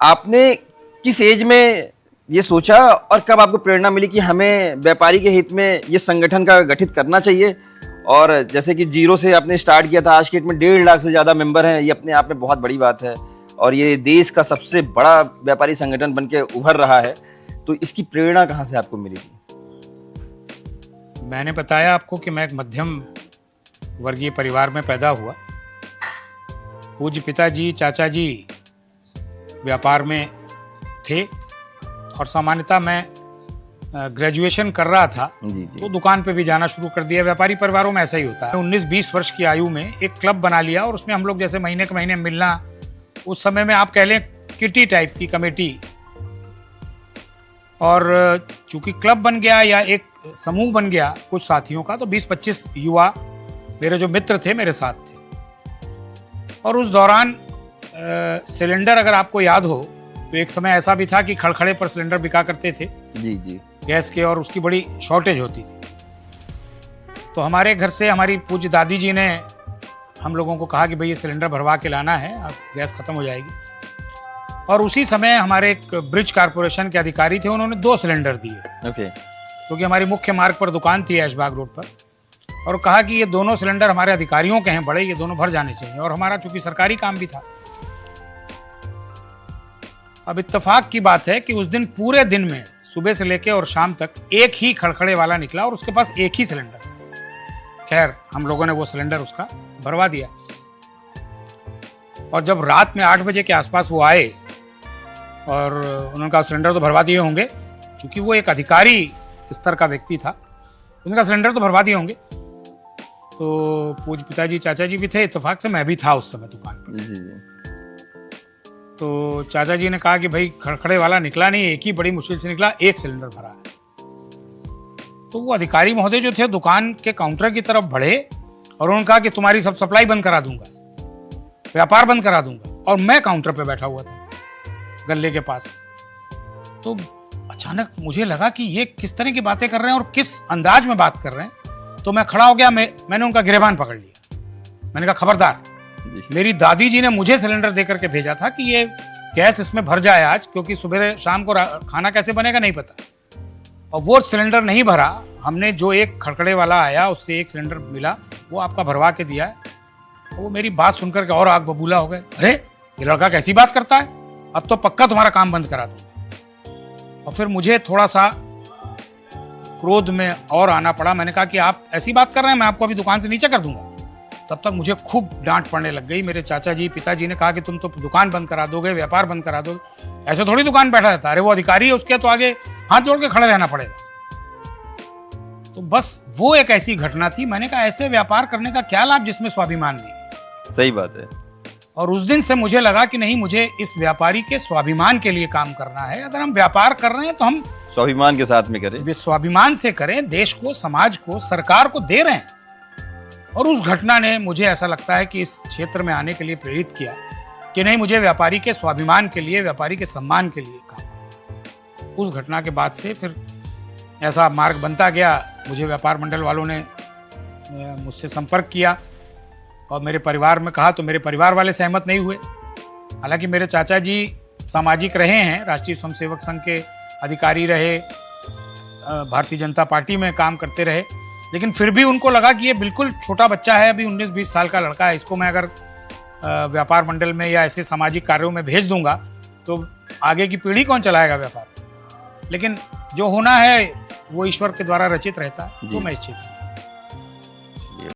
आपने किस एज में ये सोचा और कब आपको प्रेरणा मिली कि हमें व्यापारी के हित में ये संगठन का गठित करना चाहिए? और जैसे कि जीरो से आपने स्टार्ट किया था, आज की डेट में 1.5 लाख से ज़्यादा मेंबर हैं, ये अपने आप में बहुत बड़ी बात है और ये देश का सबसे बड़ा व्यापारी संगठन बन के उभर रहा है। तो इसकी प्रेरणा कहाँ से आपको मिली थी? मैंने बताया आपको कि मैं एक मध्यम वर्गीय परिवार में पैदा हुआ। पूज्य पिताजी, चाचा जी व्यापार में थे और सामान्यतः मैं ग्रेजुएशन कर रहा था जी। तो दुकान पे भी जाना शुरू कर दिया। व्यापारी परिवारों में ऐसा ही होता है। 19-20 वर्ष की आयु में एक क्लब बना लिया और उसमें हम लोग जैसे महीने के महीने मिलना, उस समय में आप कह लें किटी टाइप की कमेटी। और चूंकि क्लब बन गया या एक समूह बन गया कुछ साथियों का, तो 20-25 युवा मेरे जो मित्र थे मेरे साथ थे। और उस दौरान सिलेंडर, अगर आपको याद हो तो एक समय ऐसा भी था कि खड़खड़े पर सिलेंडर बिका करते थे जी गैस के, और उसकी बड़ी शॉर्टेज होती थी। तो हमारे घर से हमारी पूज्य दादी जी ने हम लोगों को कहा कि भाई ये सिलेंडर भरवा के लाना है, अब गैस खत्म हो जाएगी। और उसी समय हमारे एक ब्रिज कारपोरेशन के अधिकारी थे, उन्होंने 2 सिलेंडर दिए। ओके। क्योंकि हमारी मुख्य मार्ग पर दुकान थी ऐशबाग रोड पर, और कहा कि ये दोनों सिलेंडर हमारे अधिकारियों के हैं बड़े, ये दोनों भर जाने चाहिए। और हमारा चूंकि सरकारी काम भी था। अब इत्तेफाक की बात है कि उस दिन पूरे दिन में सुबह से लेकर और शाम तक एक ही खड़खड़े वाला निकला और उसके पास एक ही सिलेंडर। खैर, हम लोगों ने वो सिलेंडर उसका भरवा दिया। और जब रात में 8 बजे के आसपास वो आए और उन्होंने कहा सिलेंडर तो भरवा दिए होंगे, चूंकि वो एक अधिकारी स्तर का व्यक्ति था, उनका सिलेंडर तो भरवा दिए होंगे। तो पूज्य पिताजी, चाचा जी भी थे, इत्तेफाक से मैं भी था उस समय दुकान पर। जी। तो चाचा जी ने कहा कि भाई खड़खड़े वाला निकला नहीं, एक ही बड़ी मुश्किल से निकला, एक सिलेंडर भरा है। तो वो अधिकारी महोदय जो थे दुकान के काउंटर की तरफ बढ़े और उन्होंने कहा कि तुम्हारी सब सप्लाई बंद करा दूंगा, व्यापार बंद करा दूंगा। और मैं काउंटर पे बैठा हुआ था गल्ले के पास। तो अचानक मुझे लगा कि ये किस तरह की बातें कर रहे हैं और किस अंदाज में बात कर रहे हैं। तो मैं खड़ा हो गया, मैंने उनका गिरेबान पकड़ लिया। मैंने कहा खबरदार, मेरी दादी जी ने मुझे सिलेंडर देकर के भेजा था कि ये गैस इसमें भर जाए आज, क्योंकि सुबह शाम को खाना कैसे बनेगा नहीं पता। और वो सिलेंडर नहीं भरा, हमने जो एक खड़खड़े वाला आया उससे एक सिलेंडर मिला, वो आपका भरवा के दिया है। वो मेरी बात सुनकर के और आग बबूला हो गए। अरे ये लड़का कैसी बात करता है, अब तो पक्का तुम्हारा काम बंद करा दूंगा। और फिर मुझे थोड़ा सा क्रोध में और आना पड़ा। मैंने कहा कि आप ऐसी बात कर रहे हैं, मैं आपको अभी दुकान से नीचे कर दूंगा। तब तक मुझे खूब डांट पड़ने लग गई। मेरे चाचा जी, पिताजी ने कहा कि तुम तो दुकान बंद करा दोगे, व्यापार बंद करा दोगे, ऐसे थोड़ी दुकान बैठा रहता। अरे वो अधिकारी है, उसके तो आगे हाथ जोड़ के खड़े रहना पड़ेगा। तो बस वो एक ऐसी घटना थी। मैंने कहा ऐसे व्यापार करने का क्या लाभ जिसमें स्वाभिमान नहीं। सही बात है। और उस दिन से मुझे लगा कि नहीं, मुझे इस व्यापारी के स्वाभिमान के लिए काम करना है। अगर हम व्यापार कर रहे हैं तो हम स्वाभिमान के साथ में करें, स्वाभिमान से करें, देश को, समाज को, सरकार को दे रहे हैं। और उस घटना ने मुझे ऐसा लगता है कि इस क्षेत्र में आने के लिए प्रेरित किया कि नहीं, मुझे व्यापारी के स्वाभिमान के लिए, व्यापारी के सम्मान के लिए काम। उस घटना के बाद से फिर ऐसा मार्ग बनता गया। मुझे व्यापार मंडल वालों ने मुझसे संपर्क किया और मेरे परिवार में कहा, तो मेरे परिवार वाले सहमत नहीं हुए। हालांकि मेरे चाचा जी सामाजिक रहे हैं, राष्ट्रीय स्वयंसेवक संघ के अधिकारी रहे, भारतीय जनता पार्टी में काम करते रहे, लेकिन फिर भी उनको लगा कि ये बिल्कुल छोटा बच्चा है, अभी 19-20 साल का लड़का है, इसको मैं अगर व्यापार मंडल में या ऐसे सामाजिक कार्यों में भेज दूंगा तो आगे की पीढ़ी कौन चलाएगा व्यापार। लेकिन जो होना है वो ईश्वर के द्वारा रचित रहता है। तो मैं इस क्षेत्र में